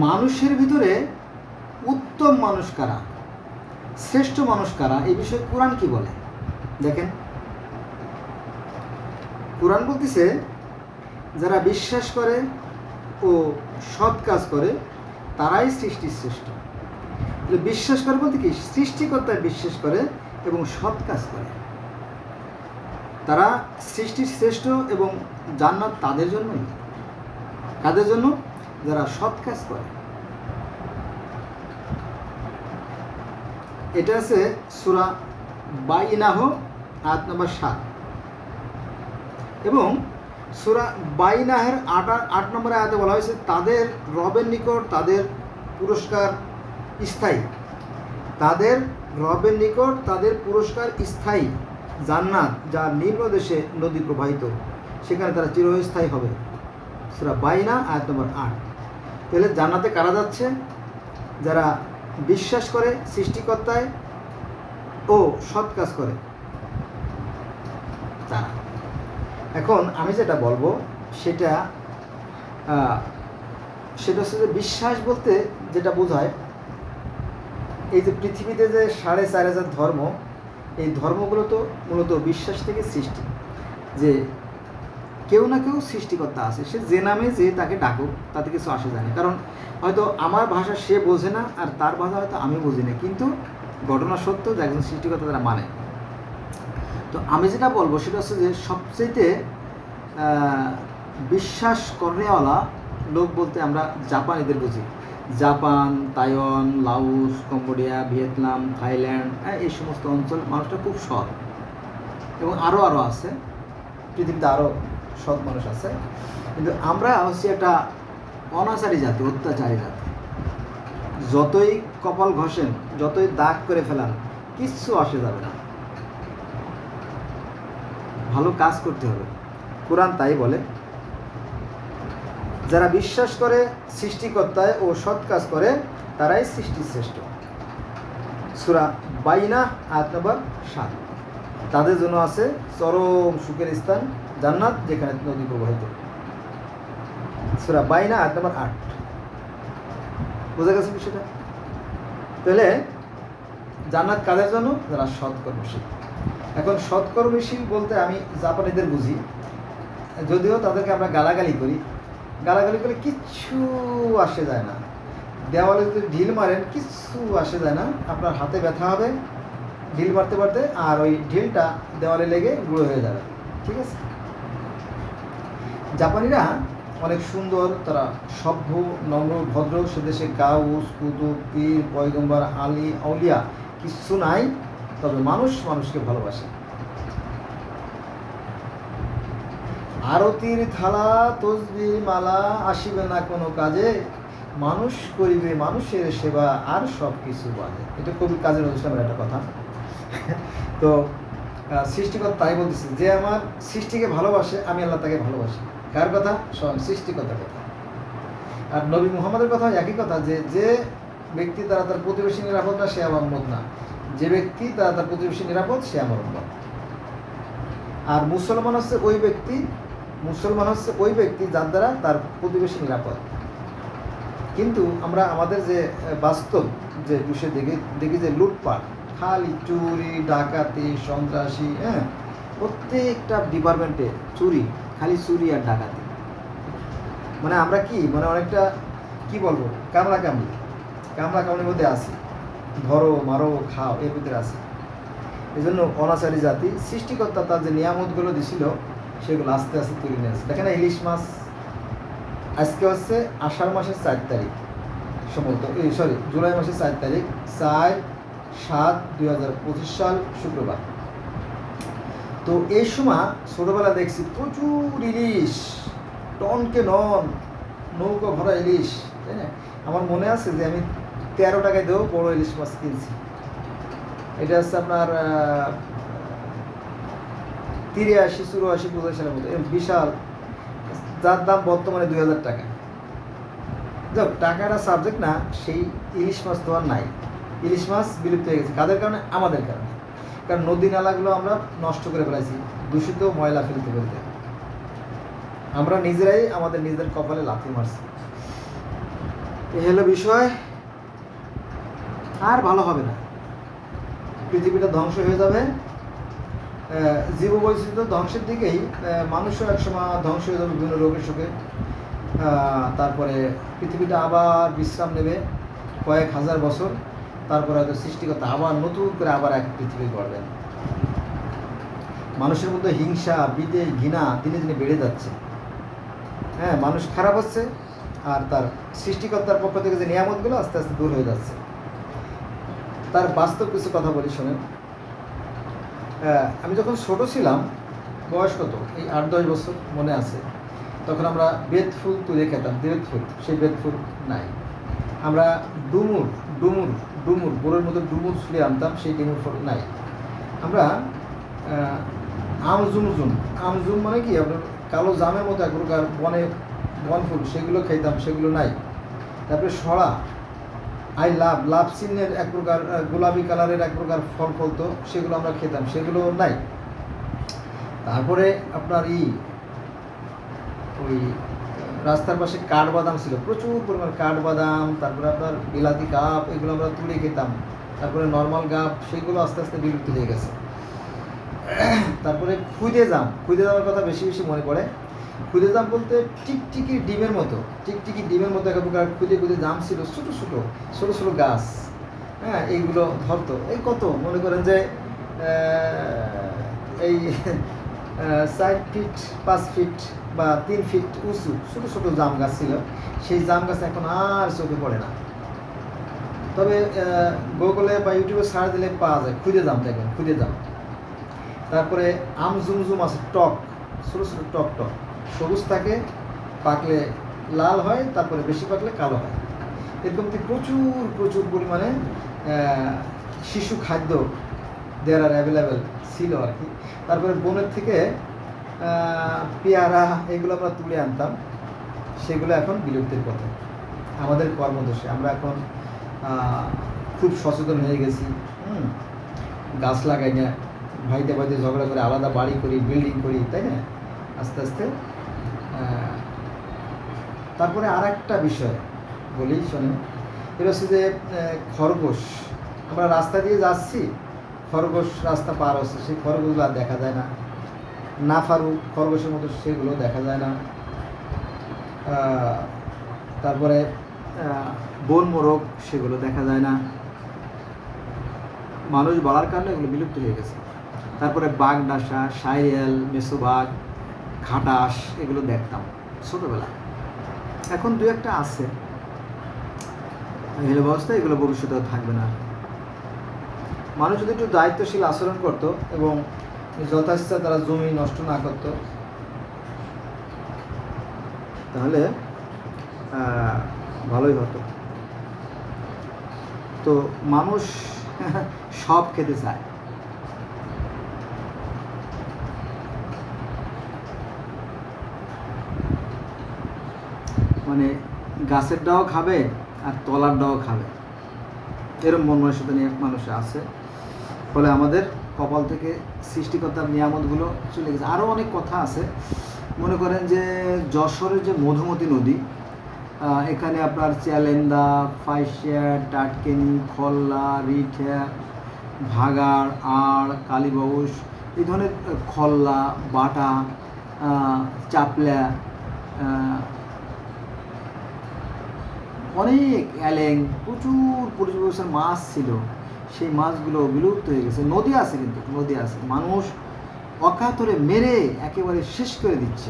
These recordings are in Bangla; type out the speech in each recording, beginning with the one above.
মানুষের ভিতরে উত্তম মানুষ কারা, শ্রেষ্ঠ মানুষ কারা, এই বিষয়ে কোরআন কি বলে দেখেন। কোরআন বলতেছে যারা বিশ্বাস করে ও সৎ কাজ করে তারাই সৃষ্টির শ্রেষ্ঠ। বিশ্বাস করে বলতে কি, সৃষ্টিকর্তায় বিশ্বাস করে এবং সৎ কাজ করে, তারা সৃষ্টির শ্রেষ্ঠ এবং জান্নাত তাদের জন্যই। কাদের জন্য? যারা সৎ কাজ করে। এটা আছে সূরা বাইনাহ আয়াত নম্বর 7 এবং সূরা বাইনাহের 8 নম্বর আয়াতে বলা হয়েছে তাদের রবের নিকট তাদের পুরস্কার স্থায়ী, তাদের রবের নিকট তাদের পুরস্কার স্থায়ী জান্নাত যার নিম্নদেশে নদী প্রবাহিত, সেখানে তারা চিরস্থায়ী হবে। সূরা বাইনা আয়াত নম্বর 8। তাহলে জান্নাতে কারা যাচ্ছে? যারা বিশ্বাস করে সৃষ্টিকর্তায় ও সৎ কাজ করে তারা। এখন আমি যেটা বলবো সেটা হচ্ছে যে বিশ্বাস বলতে যেটা বোঝায়, এই যে পৃথিবীতে যে 4,500 ধর্ম, এই ধর্মগুলো তো মূলত বিশ্বাস থেকে সৃষ্টি, যে কেউ না কেউ সৃষ্টিকর্তা আছে, সে যে নামে যে তাকে ডাকুক তাতে কিছু আসে যায় না। কারণ হয়তো আমার ভাষা সে বোঝে না আর তার ভাষা হয়তো আমি বুঝি না, কিন্তু ঘটনা সত্য যে একজন সৃষ্টিকর্তা তারা মানে। তো আমি যেটা বলবো সেটা হচ্ছে যে সবচেয়ে বিশ্বাস করেওয়ালা লোক বলতে আমরা জাপানিদের বুঝি। Japan, Taiwan, Laos, Cambodia, Vietnam, Thailand, এই সমস্ত অঞ্চল মানুষটা খুব সৎ, এবং আরও আছে পৃথিবীতে, আরও সৎ মানুষ আছে। কিন্তু আমরা হচ্ছে একটা অনাচারী জাতি, অত্যাচারী জাতি। যতই কপাল ঘষেন, যতই দাগ করে ফেলান, কিচ্ছু আসে যাবে না। ভালো কাজ করতে হবে। কোরআন তাই বলে, যারা বিশ্বাস করে সৃষ্টিকর্তায় ও সৎ কাজ করে তারাই সৃষ্টির শ্রেষ্ঠ। সূরা বাইনা আয়াত নম্বর 7। তাদের জন্য আছে চরম সুখের স্থান জান্নাত যেখানে নদী প্রবাহিত। সূরা বাইনা আয়াত নম্বর 8। বোঝা গেছে বিষয়টা? তাহলে জান্নাত কাদের জন্য? যারা সৎকর্মশীল। এখন সৎকর্মশীল বলতে আমি জাপানিদের বুঝি, যদিও তাদেরকে আমরা গালাগালি করি, গালাগালি করলে কিচ্ছু আসে যায় না। দেওয়ালে যদি ঢিল মারেন কিচ্ছু আসে যায় না, আপনার হাতে ব্যথা হবে ঢিল মারতে মারতে, আর ওই ঢিলটা দেওয়ালে লেগে গুঁড়ো হয়ে যাবে। ঠিক আছে? জাপানিরা অনেক সুন্দর, তারা সভ্য, নম্র, ভদ্র। সে দেশে গাউস, কুতুব, পীর, পয়গম্বর, আলী, আউলিয়া কিচ্ছু নাই, তবে মানুষ মানুষকে ভালোবাসে। আরতির থালা তসবির মালা আসিবে না কোনো কাজে, মানুষ করিবে মানুষের সেবা আর সব কিছু বাজে। এটা কবি কাজী নজরুল ইসলামের একটা কথা। তো সৃষ্টিকর্তা তাই বলতেছে, যে আমার সৃষ্টিকে ভালোবাসে আমি আল্লাহ তাকে ভালোবাসি। কার কথা? স্বয়ং সৃষ্টিকর্তার কথা। আর নবী মুহাম্মদের কথা একই কথা, যে যে ব্যক্তি দ্বারা তার প্রতিবেশী নিরাপদ না সে আমার উম্মত না, যে ব্যক্তি দ্বারা তার প্রতিবেশী নিরাপদ সে আমার উম্মত। আর মুসলমান হচ্ছে ওই ব্যক্তি যার দ্বারা তার প্রতিবেশী নিরাপদ। কিন্তু আমরা আমাদের যে বাস্তব যে বিষয় দেখি যে লুটপাট, খালি চুরি, ডাকাতি, সন্ত্রাসী, প্রত্যেকটা ডিপার্টমেন্টে চুরি, খালি চুরি আর ডাকাতি। মানে আমরা কি অনেকটা কি বলবো, কামড়াকামড়ির মধ্যে আছি, ধরো মারো খাও এর ভিতরে আছি। এই জন্য অনাচারী জাতি। সৃষ্টিকর্তা তার যে নিয়ামতগুলো দিছিল সেগুলো আস্তে আস্তে তুলে নিয়ে আসছে। দেখেন ইলিশ মাছ আজকে হচ্ছে আষাঢ় মাসের 4 তারিখ, সম্ভবত জুলাই মাসের 4 তারিখ, 4/7/2025 সাল শুক্রবার। তো এই সময় ছোটোবেলা দেখছি প্রচুর ইলিশ, টনকে নৌকা ভরা ইলিশ, তাই না? আমার মনে আছে যে আমি 13 টাকায় দেবো বড় ইলিশ মাছ কিনছি। এটা হচ্ছে আপনার 83, 84, 85 সালের মতো, বিশাল, যার দাম বর্তমানে 2000 টাকা। যাক, টাকাটা সাবজেক্ট না, সেই ইলিশ মাছ তো আর নাই। ইলিশ মাছ বিলুপ্ত হয়ে গেছে। কাদের কারণে? আমাদের কারণে। কারণ নদী নালাগুলো আমরা নষ্ট করে ফেলাইছি, দূষিত ময়লা ফেলতে ফেলতে আমরা নিজেরাই আমাদের নিজেদের কপালে লাথি মারছি। এ হলো বিষয়। আর ভালো হবে না, পৃথিবীটা ধ্বংস হয়ে যাবে, জীববৈচিত্র্য ধ্বংসের দিকেই, মানুষও একসময় ধ্বংস হয়ে যাবে বিভিন্ন রোগের শোকে। তারপরে পৃথিবীটা আবার বিশ্রাম নেবে কয়েক হাজার বছর, তারপরে হয়তো সৃষ্টিকর্তা আবার নতুন করে আবার এক পৃথিবী গড়বেন। মানুষের মধ্যে হিংসা, বিদ্বেষ, ঘৃণা দিনে দিনে বেড়ে যাচ্ছে। হ্যাঁ, মানুষ খারাপ হচ্ছে, আর তার সৃষ্টিকর্তার পক্ষ থেকে যে নিয়ামতগুলো আস্তে আস্তে দূর হয়ে যাচ্ছে। তার বাস্তব কিছু কথা বলি শোনেন। আমি যখন ছোট ছিলাম, বয়স কত, এই 8-10 বছর মনে আছে, তখন আমরা বেত ফুল তুলে খেতাম। বেত ফুল, সেই বেত ফুল নাই। আমরা ডুমুর ডুমুর ডুমুর বোরের মধ্যে ডুমুর ছুলে আনতাম, সেই ডুমুর ফুল নাই। আমরা আমজুমজুম, আমজুম মানে কি আপনার কালো জামের মতো এক প্রকার বন ফুল, সেগুলো খাইতাম, সেগুলো নাই। তারপরে সরা, আই লাভ, লাভ চিহ্নের এক প্রকার গোলাপি কালারের এক প্রকার ফল ফলতো, সেগুলো আমরা খেতাম, সেগুলো নাই। তারপরে আপনার ওই রাস্তার পাশে কাঠবাদাম ছিল, প্রচুর পরিমাণ কাঠবাদাম, তারপরে আপনার বিলাতি গাব, এগুলো আমরা তুলে খেতাম। তারপরে নর্মাল গাব, সেগুলো আস্তে আস্তে বিলুপ্ত হয়ে গেছে। তারপরে খুদে জামের কথা বেশি বেশি মনে পড়ে। খুদে জাম বলতে টিকটিকি ডিমের মতো, টিকটিকি ডিমের মতো এক প্রকার খুদে জাম ছিল, ছোটো ছোটো ছোটো ছোটো গাছ। হ্যাঁ, এইগুলো ধরতো, এই কত মনে করেন যে এই 4 ফিট 5 ফিট বা 3 ফিট উঁচু ছোটো ছোটো জাম গাছ ছিল। সেই জাম গাছ এখন আর চোখে পড়ে না। তবে গুগলে বা ইউটিউবে সার্চ দিলে পাওয়া যায় খুদে জাম, দেখবেন খুদে জাম। তারপরে আমজুমজুম আছে, টক, ছোটো ছোটো টক টক, সবুজ থাকে, পাকলে লাল হয়, তারপরে বেশি পাকলে কালো হয়। এরকম প্রচুর প্রচুর পরিমাণে শিশু খাদ্য দেয়ার আর অ্যাভেলেবেল ছিল আর কি। তারপরে বনের থেকে পেয়ারা, এগুলো আমরা তুলে আনতাম, সেগুলো এখন বিলুপ্তির পথে। আমাদের কর্মদোষে আমরা এখন খুব সচেতন হয়ে গেছি। গাছ লাগাই না, ভাইতে ঝগড়া করে আলাদা বাড়ি করি, বিল্ডিং করি, তাই না, আস্তে আস্তে। তারপরে আর একটা বিষয় বলি শোনেন, এটা হচ্ছে যে খরগোশ, আমরা রাস্তা দিয়ে যাচ্ছি, খরগোশ রাস্তা পার হচ্ছে, সেই খরগোশগুলো আর দেখা যায় না। নাফারু খরগোশের মতো, সেগুলো দেখা যায় না। তারপরে বন মোরগ, সেগুলো দেখা যায় না। মানুষ বাড়ার কারণে এগুলো বিলুপ্ত হয়ে গেছে। তারপরে বাঘডাসা, সাইরেল, মেসোবাঘ, খাটাস, এগুলো দেখতাম ছোটোবেলা। এখন 2-1টা আছে, এই অবস্থা, এগুলো ভবিষ্যতেও থাকবে না। মানুষ যদি একটু দায়িত্বশীল আচরণ করত এবং যথাইচ্ছা তারা জমি নষ্ট না করত, তাহলে ভালোই হতো। তো মানুষ সব খেতে চায়। মানে গাছেরটাও খাবে আর তলারটাও খাবে, এরকম মন মানসিকতা নিয়ে মানুষ আছে। ফলে আমাদের কপাল থেকে সৃষ্টিকর্তার নিয়ামতগুলো চলে গেছে। আরও অনেক কথা আছে। মনে করেন যে যশোরের যে মধুমতি নদী, এখানে আপনার চ্যালেন্দা, ফাইসিয়া, টাটকেনি, খল্লা, রিঠা, ভাগাড়, আড়, কালীবাউস, এই ধরনের খল্লা, বাটা, চাপলা, অনেক অ্যালেং, প্রচুর পরিবেশের মাছ ছিল। সেই মাছগুলো বিলুপ্ত হয়ে গেছে। নদী আছে, কিন্তু নদী আছে, মানুষ অকাতরে মেরে একেবারে শেষ করে দিচ্ছে।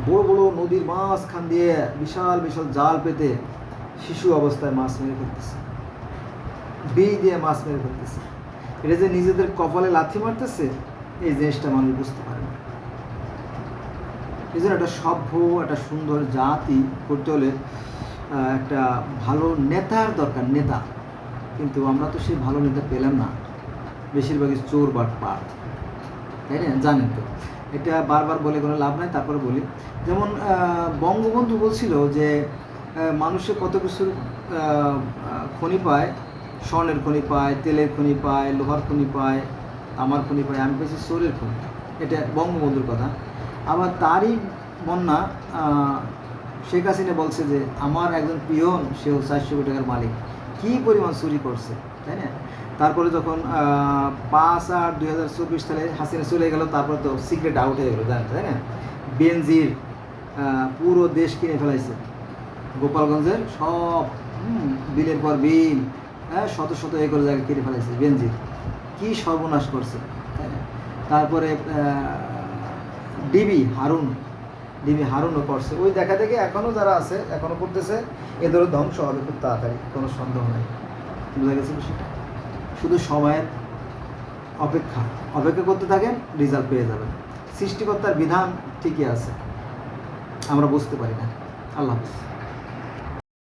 বড় বড় নদীর মাঝখান দিয়ে বিশাল বিশাল জাল পেতে শিশু অবস্থায় মাছ মেরে ফেলতেছে, বিষ দিয়ে মাছ মেরে ফেলতেছে। এটা যে নিজেদের কপালে লাথি মারতেছে, এই জিনিসটা মানুষ বুঝতে পারে না। এই জন্য একটা সভ্য, একটা সুন্দর জাতি করতে হলে একটা ভালো নেতার দরকার, নেতা। কিন্তু আমরা তো সেই ভালো নেতা পেলাম না, বেশিরভাগই চোর বাটপার, তাই না? জানেন তো, এটা বারবার বলে কোনো লাভ নাই, তারপরে বলি। যেমন বঙ্গবন্ধু বলছিল যে মানুষে কত কিছু খনি পায়, স্বর্ণের খনি পায়, তেলের খনি পায়, লোহার খনি পায়, তামার খনি পায়, আমি পেয়েছি চোরের খনি। এটা বঙ্গবন্ধুর কথা। আবার তারই বন্যা শেখ হাসিনা বলছে যে আমার একজন পিয়ন সেও 400 কোটি টাকার মালিক, কী পরিমাণ চুরি করছে, তাই না? তারপরে যখন 5/8/2024 সালে হাসিনা চলে গেল, তারপরে তো সিক্রেট আউট হয়ে গেলো, জানেন, তাই না? বেনজির পুরো দেশ কিনে ফেলাইছে, গোপালগঞ্জের সব বিলের পর বিল, হ্যাঁ, শত শত একর জায়গা কিনে ফেলাইছে বেনজির, কি সর্বনাশ করছে, তাই না? তারপরে ডিবি হারুনও করছে। ওই দেখা দেখে এখনও যারা আছে, এখনও করতেছে, এদেরও ধ্বংস হবে খুব তাড়াতাড়ি, কোনো সন্দেহ নাই। বুঝা গেছে বিষয়টা? শুধু সময়ের অপেক্ষা করতে থাকেন, রেজাল্ট পেয়ে যাবেন। সৃষ্টিকর্তার বিধান ঠিকই আছে, আমরা বুঝতে পারি না। আল্লাহ হাফেজ।